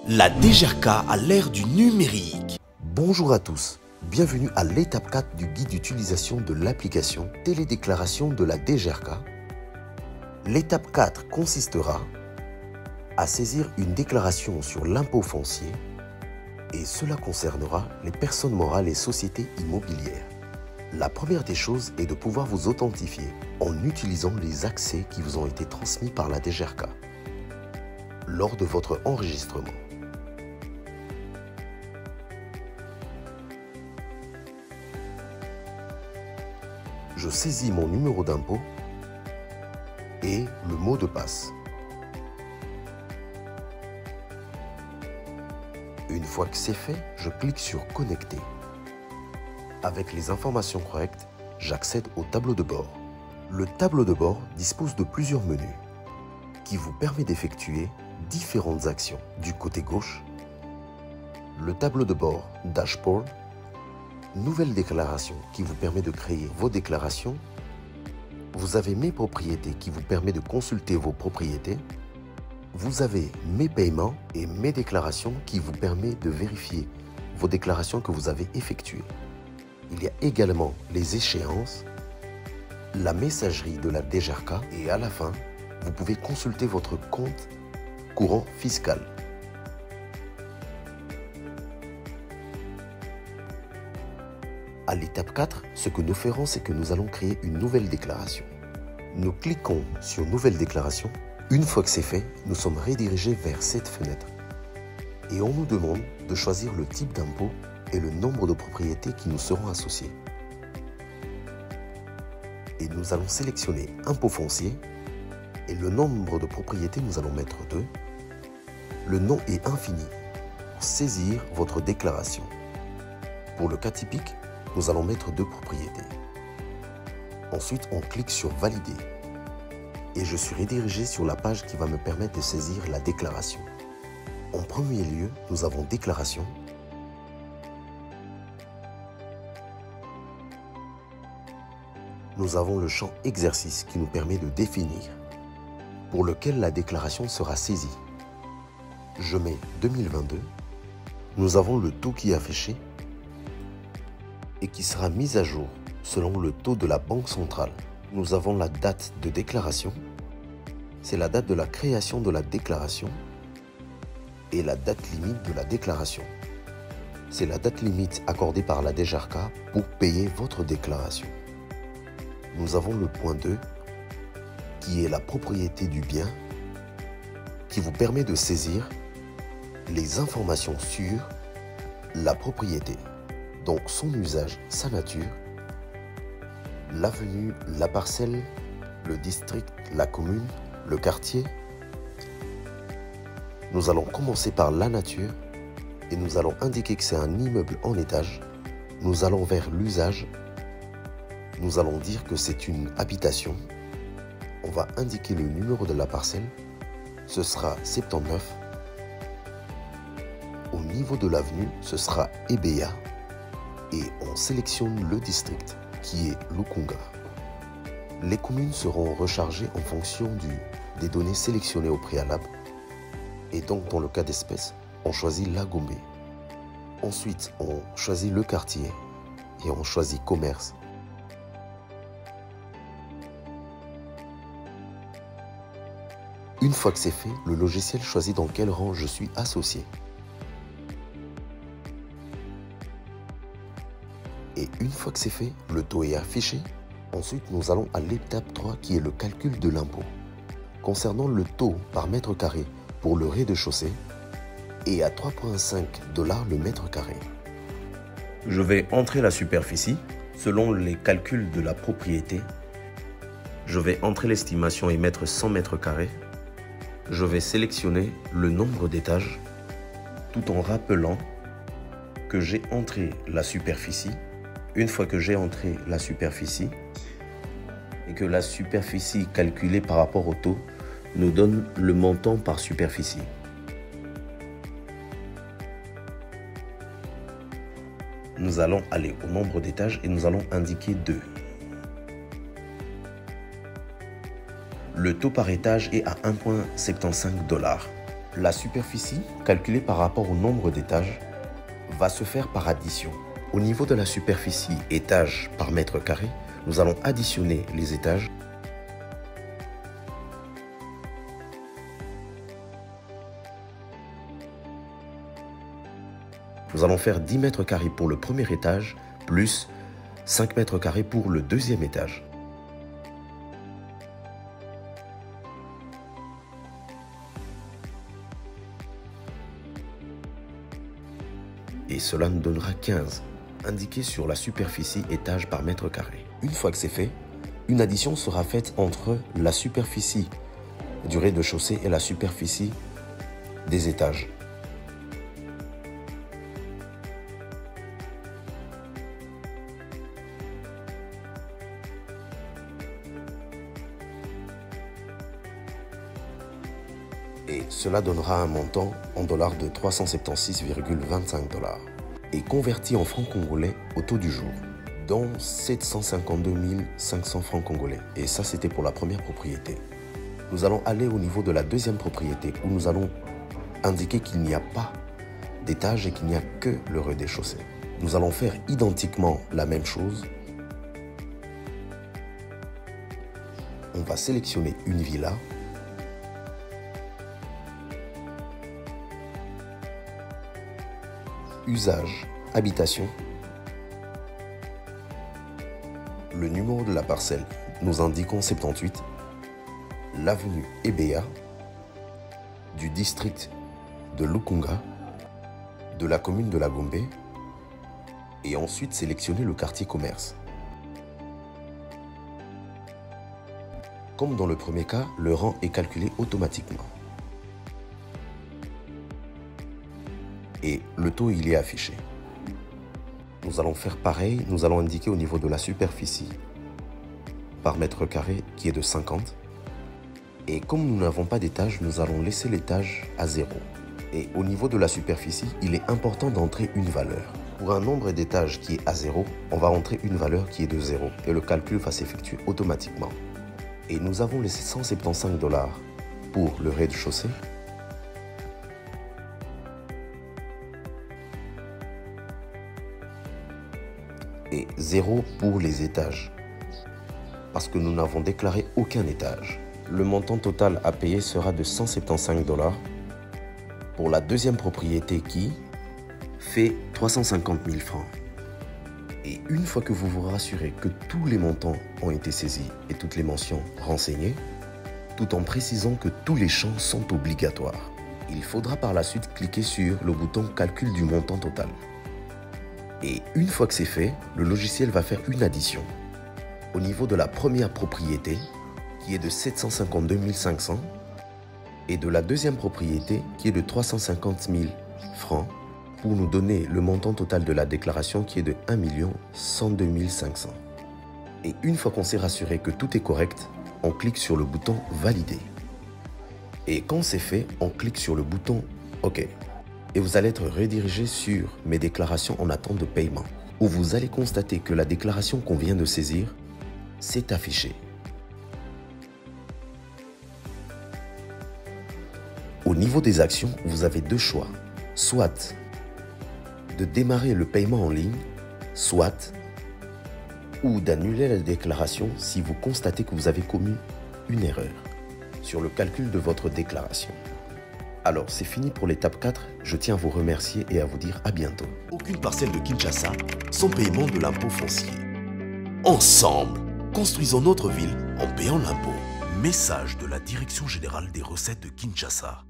La DGRK à l'ère du numérique. Bonjour à tous, bienvenue à l'étape 4 du guide d'utilisation de l'application Télédéclaration de la DGRK. L'étape 4 consistera à saisir une déclaration sur l'impôt foncier et cela concernera les personnes morales et sociétés immobilières. La première des choses est de pouvoir vous authentifier en utilisant les accès qui vous ont été transmis par la DGRK lors de votre enregistrement. Je saisis mon numéro d'impôt et le mot de passe. Une fois que c'est fait, je clique sur « Connecter ». Avec les informations correctes, j'accède au tableau de bord. Le tableau de bord dispose de plusieurs menus qui vous permet d'effectuer différentes actions. Du côté gauche, le tableau de bord Dashboard, nouvelle déclaration qui vous permet de créer vos déclarations. Vous avez Mes propriétés qui vous permet de consulter vos propriétés. Vous avez Mes paiements et Mes déclarations qui vous permet de vérifier vos déclarations que vous avez effectuées. Il y a également les échéances, la messagerie de la DGRK et à la fin, vous pouvez consulter votre compte courant fiscal. À l'étape 4, ce que nous ferons, c'est que nous allons créer une nouvelle déclaration. Nous cliquons sur Nouvelle déclaration. Une fois que c'est fait, nous sommes redirigés vers cette fenêtre. Et on nous demande de choisir le type d'impôt et le nombre de propriétés qui nous seront associées. Et nous allons sélectionner Impôt foncier et le nombre de propriétés, nous allons mettre 2. Le nom est infini pour saisir votre déclaration. Pour le cas typique, nous allons mettre 2 propriétés. Ensuite, on clique sur Valider et je suis redirigé sur la page qui va me permettre de saisir la déclaration. En premier lieu, nous avons Déclaration. Nous avons le champ Exercice qui nous permet de définir pour lequel la déclaration sera saisie. Je mets 2022. Nous avons le taux qui est affiché et qui sera mis à jour selon le taux de la Banque centrale. Nous avons la date de déclaration. C'est la date de la création de la déclaration et la date limite de la déclaration. C'est la date limite accordée par la DGRK pour payer votre déclaration. Nous avons le point 2 qui est la propriété du bien qui vous permet de saisir les informations sur la propriété, donc son usage, sa nature, l'avenue, la parcelle, le district, la commune, le quartier. Nous allons commencer par la nature et nous allons indiquer que c'est un immeuble en étage. Nous allons vers l'usage. Nous allons dire que c'est une habitation. On va indiquer le numéro de la parcelle. Ce sera 79. Au niveau de l'avenue, ce sera Ebea. Et on sélectionne le district qui est Lukunga. Les communes seront rechargées en fonction des données sélectionnées au préalable. Et donc dans le cas d'espèce, on choisit Lagombe. Ensuite, on choisit le quartier et on choisit commerce. Une fois que c'est fait, le logiciel choisit dans quel rang je suis associé. Et une fois que c'est fait, le taux est affiché. Ensuite, nous allons à l'étape 3 qui est le calcul de l'impôt. Concernant le taux par mètre carré pour le rez-de-chaussée et à 3,5 $ le mètre carré. Je vais entrer la superficie selon les calculs de la propriété. Je vais entrer l'estimation et mettre 100 mètres carrés. Je vais sélectionner le nombre d'étages tout en rappelant que j'ai entré la superficie. Une fois que j'ai entré la superficie et que la superficie calculée par rapport au taux nous donne le montant par superficie. Nous allons aller au nombre d'étages et nous allons indiquer 2. Le taux par étage est à 1,75 $. La superficie, calculée par rapport au nombre d'étages, va se faire par addition. Au niveau de la superficie étage par mètre carré, nous allons additionner les étages. Nous allons faire 10 mètres carrés pour le premier étage, plus 5 mètres carrés pour le deuxième étage. Et cela nous donnera 15, indiqué sur la superficie étage par mètre carré. Une fois que c'est fait, une addition sera faite entre la superficie du rez-de-chaussée et la superficie des étages. Et cela donnera un montant en dollars de 376,25 $. Et converti en francs congolais au taux du jour, dont 752 500 francs congolais. Et ça, c'était pour la première propriété. Nous allons aller au niveau de la deuxième propriété où nous allons indiquer qu'il n'y a pas d'étage et qu'il n'y a que le rez-de-chaussée. Nous allons faire identiquement la même chose. On va sélectionner une villa. Usage, habitation. Le numéro de la parcelle, nous indiquons 78. L'avenue Ebea, du district de Lukunga, de la commune de La Gombe, et ensuite sélectionner le quartier commerce. Comme dans le premier cas, le rang est calculé automatiquement. Et le taux, il est affiché. Nous allons faire pareil, nous allons indiquer au niveau de la superficie par mètre carré qui est de 50. Et comme nous n'avons pas d'étage, nous allons laisser l'étage à 0. Et au niveau de la superficie, il est important d'entrer une valeur. Pour un nombre d'étages qui est à 0, on va entrer une valeur qui est de 0 et le calcul va s'effectuer automatiquement. Et nous avons laissé 175 $ pour le rez-de-chaussée. Et 0 pour les étages, parce que nous n'avons déclaré aucun étage. Le montant total à payer sera de 175 $ pour la deuxième propriété qui fait 350 000 francs. Et une fois que vous vous rassurez que tous les montants ont été saisis et toutes les mentions renseignées, tout en précisant que tous les champs sont obligatoires, il faudra par la suite cliquer sur le bouton calcul du montant total. Et une fois que c'est fait, le logiciel va faire une addition. Au niveau de la première propriété, qui est de 752 500, et de la deuxième propriété, qui est de 350 000 francs, pour nous donner le montant total de la déclaration, qui est de 1 102 500. Et une fois qu'on s'est rassuré que tout est correct, on clique sur le bouton « Valider ». Et quand c'est fait, on clique sur le bouton « OK ». Et vous allez être redirigé sur « Mes déclarations en attente de paiement » où vous allez constater que la déclaration qu'on vient de saisir s'est affichée. Au niveau des actions, vous avez deux choix. Soit de démarrer le paiement en ligne, soit ou d'annuler la déclaration si vous constatez que vous avez commis une erreur sur le calcul de votre déclaration. Alors, c'est fini pour l'étape 4. Je tiens à vous remercier et à vous dire à bientôt. Aucune parcelle de Kinshasa sans paiement de l'impôt foncier. Ensemble, construisons notre ville en payant l'impôt. Message de la Direction générale des recettes de Kinshasa.